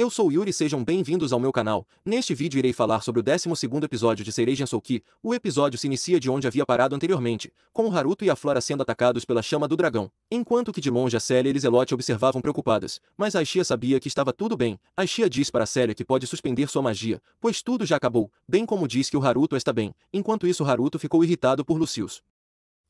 Eu sou Yuri e sejam bem-vindos ao meu canal. Neste vídeo irei falar sobre o 12º episódio de Seirei Gensouki. O episódio se inicia de onde havia parado anteriormente, com o Haruto e a Flora sendo atacados pela chama do dragão, enquanto que de longe a Célia e Lizelotte observavam preocupadas, mas a Ashia sabia que estava tudo bem. A Ashia diz para a Célia que pode suspender sua magia, pois tudo já acabou, bem como diz que o Haruto está bem. Enquanto isso, Haruto ficou irritado por Lucius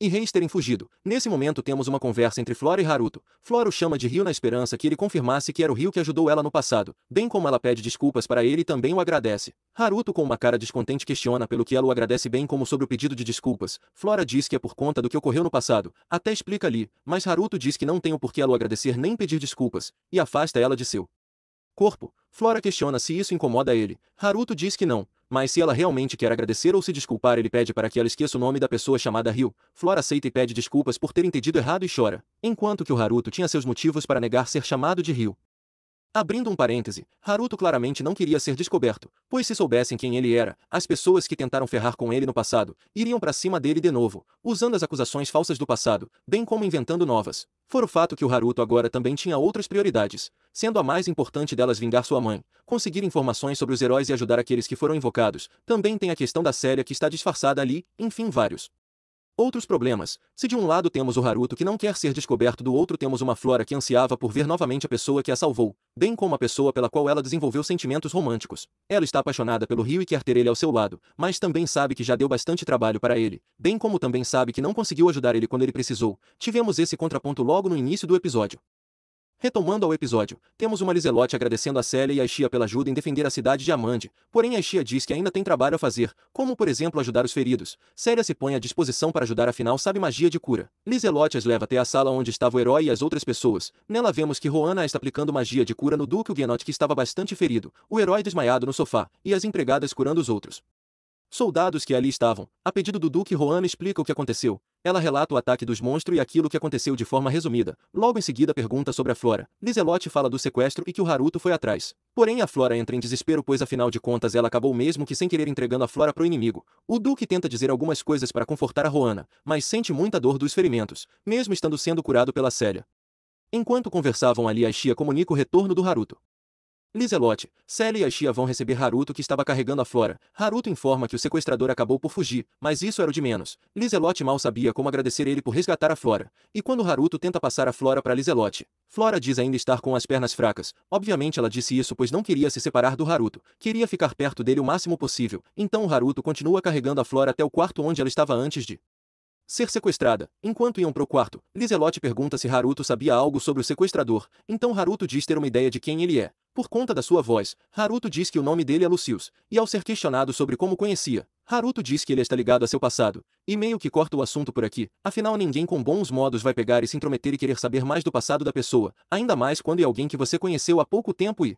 e Reis terem fugido. Nesse momento temos uma conversa entre Flora e Haruto. Flora o chama de Ryu na esperança que ele confirmasse que era o Ryu que ajudou ela no passado, bem como ela pede desculpas para ele e também o agradece. Haruto com uma cara descontente questiona pelo que ela o agradece bem como sobre o pedido de desculpas. Flora diz que é por conta do que ocorreu no passado, até explica ali, mas Haruto diz que não tem o porquê ela o agradecer nem pedir desculpas, e afasta ela de seu corpo. Flora questiona se isso incomoda ele. Haruto diz que não, mas se ela realmente quer agradecer ou se desculpar, ele pede para que ela esqueça o nome da pessoa chamada Ryu. Flora aceita e pede desculpas por ter entendido errado e chora, enquanto que o Haruto tinha seus motivos para negar ser chamado de Ryu. Abrindo um parêntese, Haruto claramente não queria ser descoberto, pois se soubessem quem ele era, as pessoas que tentaram ferrar com ele no passado, iriam para cima dele de novo, usando as acusações falsas do passado, bem como inventando novas. Fora o fato que o Haruto agora também tinha outras prioridades, sendo a mais importante delas vingar sua mãe, conseguir informações sobre os heróis e ajudar aqueles que foram invocados. Também tem a questão da Célia que está disfarçada ali, enfim vários outros problemas. Se de um lado temos o Haruto que não quer ser descoberto, do outro temos uma Flora que ansiava por ver novamente a pessoa que a salvou, bem como a pessoa pela qual ela desenvolveu sentimentos românticos. Ela está apaixonada pelo Ryu e quer ter ele ao seu lado, mas também sabe que já deu bastante trabalho para ele, bem como também sabe que não conseguiu ajudar ele quando ele precisou. Tivemos esse contraponto logo no início do episódio. Retomando ao episódio, temos uma Lizelotte agradecendo a Célia e a Ashia pela ajuda em defender a cidade de Amande, porém a Ashia diz que ainda tem trabalho a fazer, como por exemplo ajudar os feridos. Célia se põe à disposição para ajudar, afinal sabe magia de cura. Lizelotte as leva até a sala onde estava o herói e as outras pessoas. Nela vemos que Roana está aplicando magia de cura no Duque Huguenot, que estava bastante ferido, o herói desmaiado no sofá, e as empregadas curando os outros soldados que ali estavam. A pedido do Duque, Roana explica o que aconteceu. Ela relata o ataque dos monstros e aquilo que aconteceu de forma resumida. Logo em seguida pergunta sobre a Flora. Lizelotte fala do sequestro e que o Haruto foi atrás. Porém a Flora entra em desespero, pois afinal de contas ela acabou mesmo que sem querer entregando a Flora pro inimigo. O Duque tenta dizer algumas coisas para confortar a Roana, mas sente muita dor dos ferimentos, mesmo estando sendo curado pela Célia. Enquanto conversavam ali, a Ashia comunica o retorno do Haruto. Lizelotte, Célia e Ashia vão receber Haruto, que estava carregando a Flora. Haruto informa que o sequestrador acabou por fugir, mas isso era o de menos. Lizelotte mal sabia como agradecer ele por resgatar a Flora. E quando Haruto tenta passar a Flora para Lizelotte, Flora diz ainda estar com as pernas fracas. Obviamente ela disse isso pois não queria se separar do Haruto, queria ficar perto dele o máximo possível. Então o Haruto continua carregando a Flora até o quarto onde ela estava antes de ser sequestrada. Enquanto iam pro quarto, Lizelotte pergunta se Haruto sabia algo sobre o sequestrador, então Haruto diz ter uma ideia de quem ele é. Por conta da sua voz, Haruto diz que o nome dele é Lucius, e ao ser questionado sobre como conhecia, Haruto diz que ele está ligado a seu passado, e meio que corta o assunto por aqui, afinal ninguém com bons modos vai pegar e se intrometer e querer saber mais do passado da pessoa, ainda mais quando é alguém que você conheceu há pouco tempo e...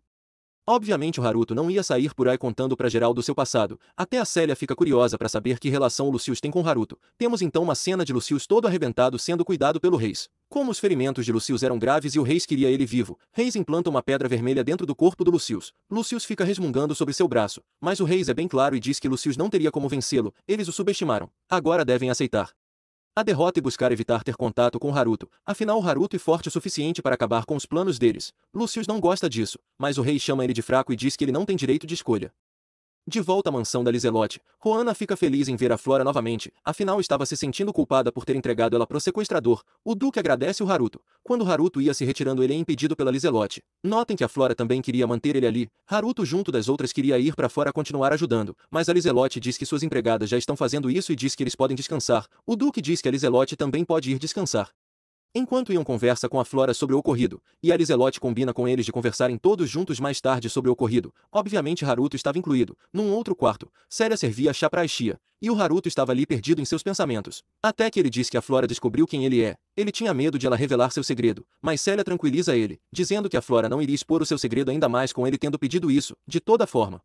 Obviamente o Haruto não ia sair por aí contando pra geral do seu passado, até a Célia fica curiosa para saber que relação o Lucius tem com Haruto. Temos então uma cena de Lucius todo arrebentado sendo cuidado pelo Reis. Como os ferimentos de Lucius eram graves e o Reis queria ele vivo, Reis implanta uma pedra vermelha dentro do corpo do Lucius. Lucius fica resmungando sobre seu braço, mas o Reis é bem claro e diz que Lucius não teria como vencê-lo, eles o subestimaram. Agora devem aceitar a derrota e buscar evitar ter contato com Haruto, afinal o Haruto é forte o suficiente para acabar com os planos deles. Lucius não gosta disso, mas o rei chama ele de fraco e diz que ele não tem direito de escolha. De volta à mansão da Lizelotte, Roana fica feliz em ver a Flora novamente, afinal estava se sentindo culpada por ter entregado ela pro sequestrador. O Duque agradece o Haruto. Quando Haruto ia se retirando, ele é impedido pela Lizelotte. Notem que a Flora também queria manter ele ali. Haruto junto das outras queria ir para fora continuar ajudando, mas a Lizelotte diz que suas empregadas já estão fazendo isso e diz que eles podem descansar. O Duque diz que a Lizelotte também pode ir descansar. Enquanto Ian conversa com a Flora sobre o ocorrido, e a Lizelotte combina com eles de conversarem todos juntos mais tarde sobre o ocorrido, obviamente Haruto estava incluído. Num outro quarto, Célia servia chá pra Ashia, e o Haruto estava ali perdido em seus pensamentos. Até que ele diz que a Flora descobriu quem ele é. Ele tinha medo de ela revelar seu segredo, mas Célia tranquiliza ele, dizendo que a Flora não iria expor o seu segredo, ainda mais com ele tendo pedido isso. De toda forma,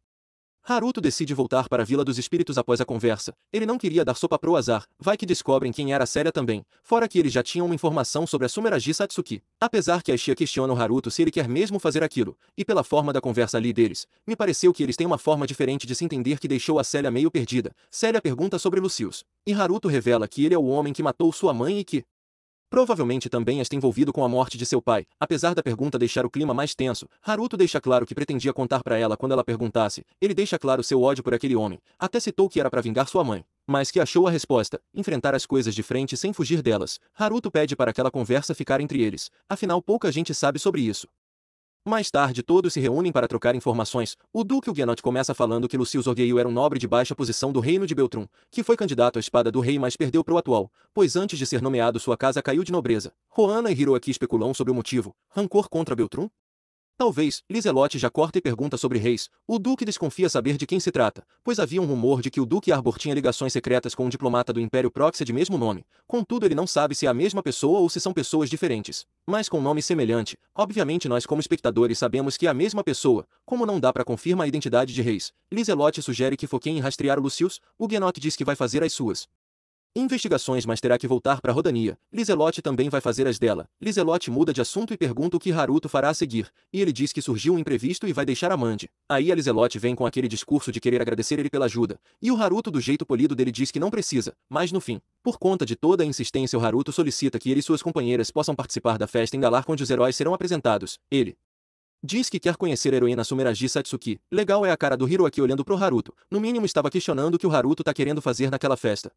Haruto decide voltar para a Vila dos Espíritos após a conversa. Ele não queria dar sopa pro azar, vai que descobrem quem era a Célia também, fora que eles já tinham uma informação sobre a Sumeragi Satsuki. Apesar que a Ashia questiona o Haruto se ele quer mesmo fazer aquilo, e pela forma da conversa ali deles, me pareceu que eles têm uma forma diferente de se entender que deixou a Célia meio perdida. Célia pergunta sobre Lucius, e Haruto revela que ele é o homem que matou sua mãe e que Provavelmente também está envolvido com a morte de seu pai. Apesar da pergunta deixar o clima mais tenso, Haruto deixa claro que pretendia contar para ela quando ela perguntasse. Ele deixa claro seu ódio por aquele homem. Até citou que era para vingar sua mãe. Mas que achou a resposta: enfrentar as coisas de frente sem fugir delas. Haruto pede para aquela conversa ficar entre eles. Afinal, pouca gente sabe sobre isso. Mais tarde todos se reúnem para trocar informações. O Duque Huguenot começa falando que Lucius Orgheil era um nobre de baixa posição do reino de Beltrum, que foi candidato à espada do rei mas perdeu para o atual, pois antes de ser nomeado sua casa caiu de nobreza. Roana e Hiroaki especulam sobre o motivo. Rancor contra Beltrum? Talvez, Lizelotte já corta e pergunta sobre reis. O Duque desconfia saber de quem se trata, pois havia um rumor de que o Duque Arbor tinha ligações secretas com um diplomata do Império Proxy de mesmo nome. Contudo, ele não sabe se é a mesma pessoa ou se são pessoas diferentes. Mas com nome semelhante, obviamente nós como espectadores sabemos que é a mesma pessoa. Como não dá para confirmar a identidade de reis, Lizelotte sugere que foquem em rastrear o Lucius. O Huguenot diz que vai fazer as suas investigações, mas terá que voltar para Rodania. Lizelotte também vai fazer as dela. Lizelotte muda de assunto e pergunta o que Haruto fará a seguir, e ele diz que surgiu um imprevisto e vai deixar a Mandy. Aí a Lizelotte vem com aquele discurso de querer agradecer ele pela ajuda, e o Haruto do jeito polido dele diz que não precisa, mas no fim, por conta de toda a insistência, o Haruto solicita que ele e suas companheiras possam participar da festa em Galar onde os heróis serão apresentados. Ele diz que quer conhecer a heroína Sumeragi Satsuki. Legal é a cara do Hiroaki olhando pro Haruto, no mínimo estava questionando o que o Haruto tá querendo fazer naquela festa.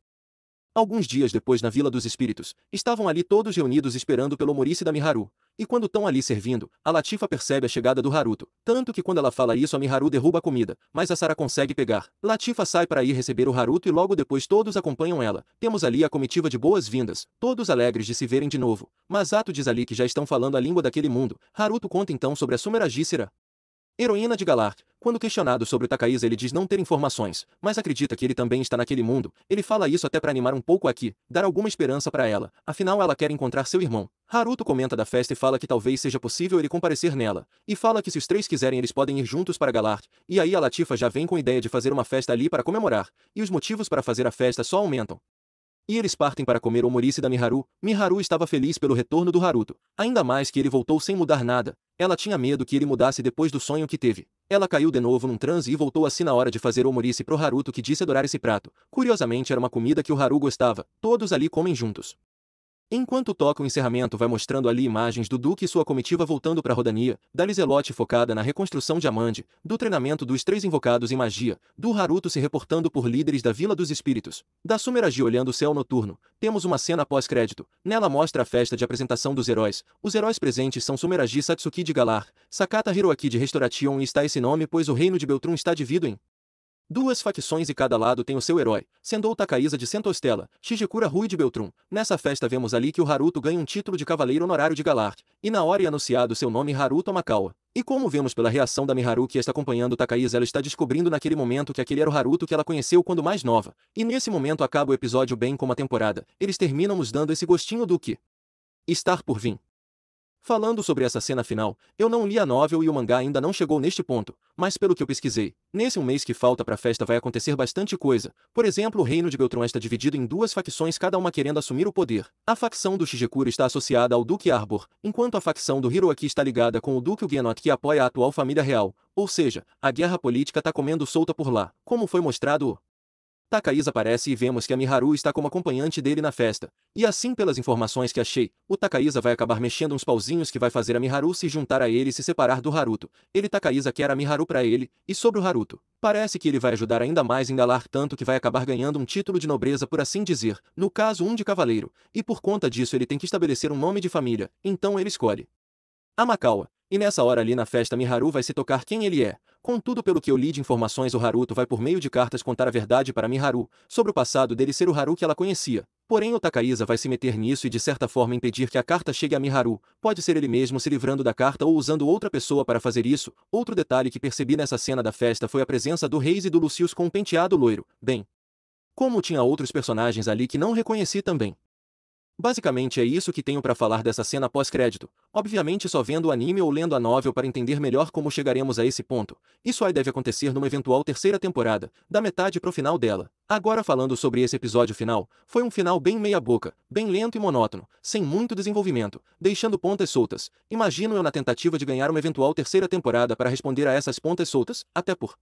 Alguns dias depois, na Vila dos Espíritos, estavam ali todos reunidos esperando pelo Omorice da Miharu. E quando estão ali servindo, a Latifa percebe a chegada do Haruto. Tanto que quando ela fala isso, a Miharu derruba a comida, mas a Sarah consegue pegar. Latifa sai para ir receber o Haruto e logo depois todos acompanham ela. Temos ali a comitiva de boas-vindas, todos alegres de se verem de novo. Mas Ato diz ali que já estão falando a língua daquele mundo. Haruto conta então sobre a Sumeragi Sera, heroína de Galar. Quando questionado sobre o Takaiza, ele diz não ter informações, mas acredita que ele também está naquele mundo. Ele fala isso até para animar um pouco aqui, dar alguma esperança para ela, afinal ela quer encontrar seu irmão. Haruto comenta da festa e fala que talvez seja possível ele comparecer nela, e fala que se os três quiserem eles podem ir juntos para Galar, e aí a Latifa já vem com a ideia de fazer uma festa ali para comemorar, e os motivos para fazer a festa só aumentam. E eles partem para comer o Omorice da Miharu. Miharu estava feliz pelo retorno do Haruto, ainda mais que ele voltou sem mudar nada. Ela tinha medo que ele mudasse depois do sonho que teve. Ela caiu de novo num transe e voltou assim na hora de fazer o Omorice pro Haruto, que disse adorar esse prato. Curiosamente era uma comida que o Haru gostava. Todos ali comem juntos. Enquanto toca o encerramento, vai mostrando ali imagens do Duque e sua comitiva voltando para Rodania, da Lizelotte focada na reconstrução de Amande, do treinamento dos três invocados em magia, do Haruto se reportando por líderes da Vila dos Espíritos, da Sumeragi olhando o céu noturno. Temos uma cena pós-crédito. Nela mostra a festa de apresentação dos heróis. Os heróis presentes são Sumeragi Satsuki de Galar, Sakata Hiroaki de Restoration, e está esse nome pois o reino de Beltrum está dividido em duas facções e cada lado tem o seu herói. Sendou Takaiza de Sentostela, Shigekura Rui de Beltrum. Nessa festa vemos ali que o Haruto ganha um título de cavaleiro honorário de Galar, e na hora é anunciado seu nome Haruto Amakawa. E como vemos pela reação da Miharu que está acompanhando Takaiza, ela está descobrindo naquele momento que aquele era o Haruto que ela conheceu quando mais nova. E nesse momento acaba o episódio bem como a temporada. Eles terminam nos dando esse gostinho do que estar por vir. Falando sobre essa cena final, eu não li a novel e o mangá ainda não chegou neste ponto, mas pelo que eu pesquisei, nesse um mês que falta pra festa vai acontecer bastante coisa. Por exemplo, o reino de Beltrum está dividido em duas facções, cada uma querendo assumir o poder. A facção do Shigekura está associada ao Duque Arbor, enquanto a facção do Hiroaki está ligada com o Duque Huguenot, que apoia a atual família real. Ou seja, a guerra política tá comendo solta por lá, como foi mostrado. Takaiza aparece e vemos que a Miharu está como acompanhante dele na festa. E assim, pelas informações que achei, o Takaiza vai acabar mexendo uns pauzinhos que vai fazer a Miharu se juntar a ele e se separar do Haruto. Takaiza quer a Miharu pra ele. E sobre o Haruto, parece que ele vai ajudar ainda mais em Galar, tanto que vai acabar ganhando um título de nobreza, por assim dizer, no caso um de cavaleiro. E por conta disso ele tem que estabelecer um nome de família, então ele escolhe Amakawa. E nessa hora ali na festa Miharu vai se tocar quem ele é. Contudo, pelo que eu li de informações, o Haruto vai por meio de cartas contar a verdade para Miharu, sobre o passado dele ser o Haru que ela conhecia. Porém o Takaiza vai se meter nisso e de certa forma impedir que a carta chegue a Miharu. Pode ser ele mesmo se livrando da carta ou usando outra pessoa para fazer isso. Outro detalhe que percebi nessa cena da festa foi a presença do Reis e do Lucius com um penteado loiro. Bem, como tinha outros personagens ali que não reconheci também. Basicamente é isso que tenho para falar dessa cena pós-crédito. Obviamente só vendo o anime ou lendo a novel para entender melhor como chegaremos a esse ponto. Isso aí deve acontecer numa eventual terceira temporada, da metade pro final dela. Agora falando sobre esse episódio final, foi um final bem meia boca, bem lento e monótono, sem muito desenvolvimento, deixando pontas soltas. Imagino eu na tentativa de ganhar uma eventual terceira temporada para responder a essas pontas soltas, até por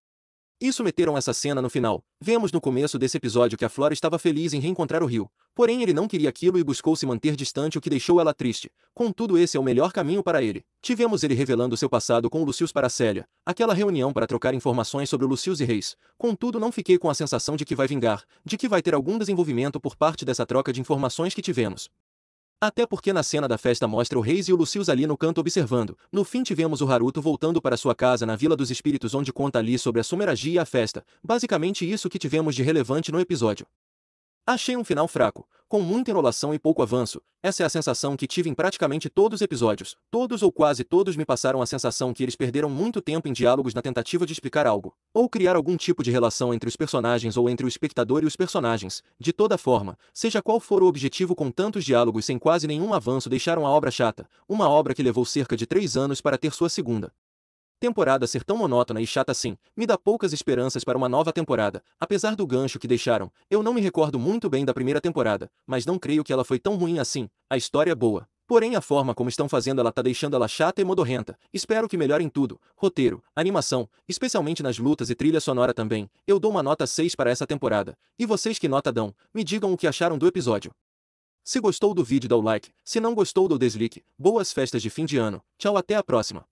Isso meteram essa cena no final. Vemos no começo desse episódio que a Flora estava feliz em reencontrar o Rio. Porém ele não queria aquilo e buscou se manter distante, o que deixou ela triste. Contudo, esse é o melhor caminho para ele. Tivemos ele revelando seu passado com o Lucius para Célia. Aquela reunião para trocar informações sobre o Lucius e Reis. Contudo, não fiquei com a sensação de que vai vingar, de que vai ter algum desenvolvimento por parte dessa troca de informações que tivemos. Até porque na cena da festa mostra o Reis e o Lucius ali no canto observando. No fim tivemos o Haruto voltando para sua casa na Vila dos Espíritos, onde conta ali sobre a Sumeragi e a festa. Basicamente isso que tivemos de relevante no episódio. Achei um final fraco, com muita enrolação e pouco avanço. Essa é a sensação que tive em praticamente todos os episódios. Todos ou quase todos me passaram a sensação que eles perderam muito tempo em diálogos na tentativa de explicar algo, ou criar algum tipo de relação entre os personagens ou entre o espectador e os personagens. De toda forma, seja qual for o objetivo, com tantos diálogos sem quase nenhum avanço, deixaram a obra chata, uma obra que levou cerca de 3 anos para ter sua segunda temporada ser tão monótona e chata assim, me dá poucas esperanças para uma nova temporada. Apesar do gancho que deixaram, eu não me recordo muito bem da primeira temporada, mas não creio que ela foi tão ruim assim. A história é boa, porém a forma como estão fazendo ela tá deixando ela chata e modorrenta. Espero que melhorem tudo, roteiro, animação, especialmente nas lutas e trilha sonora também. Eu dou uma nota 6 para essa temporada. E vocês, que nota dão? Me digam o que acharam do episódio. Se gostou do vídeo, dá o like, se não gostou, dá o dislike. Boas festas de fim de ano. Tchau, até a próxima.